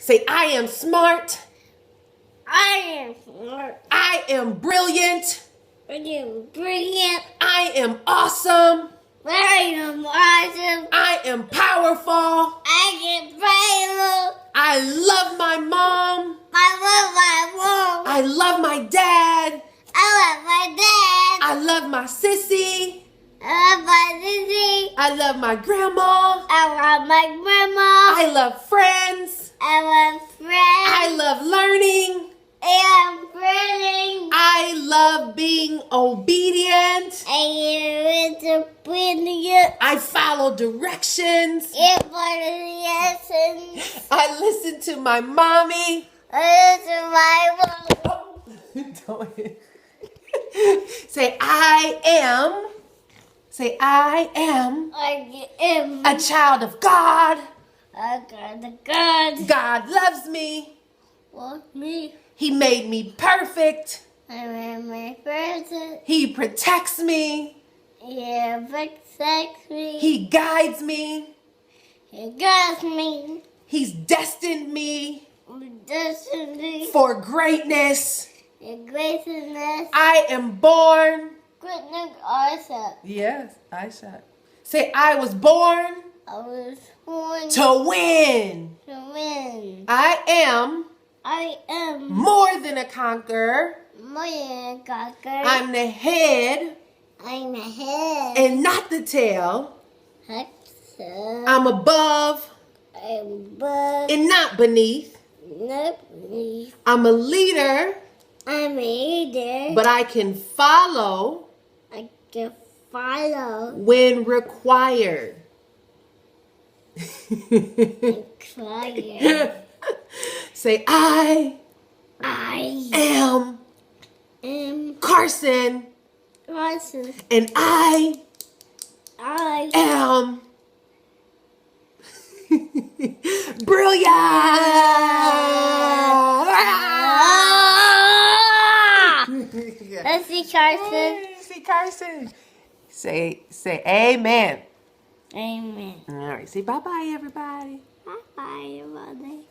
Say, I am smart. I am smart. I am brilliant. I am brilliant. I am awesome. I am awesome. I am powerful. I am brave. I love my mom. I love my mom. I love my dad. I love my dad. I love my sissy. I love my sissy. I love my grandma. I love my grandma. I love friends. I love friends. I love learning. I am learning. I love being obedient. I am disobedient. I follow directions. If I listen, I listen to my mommy. I listen to my mom. Don't- Say, I am. Say, I am I am a child of God. God. God loves me. Love me. He made me perfect. I am my person. He protects me. He protects me. He guides me. He guides me. He's destined me Destiny. for greatness. And greatness. I am born. Greatness also. Yes, I shot. Say, I was born I was born to win. to win. I am I am more than a conqueror. more than a conqueror. I'm the head I'm ahead. and not the tail. I'm I'm above above. and not beneath. Nobody. I'm a leader, I'm a leader. but I can follow I can follow. when required. Quiet. Say, I I am am Carson, Carson. and I I am brilliant. Let's see Carson. See Carson. Say amen. Amen. All right. Say bye-bye, everybody. Bye, everybody.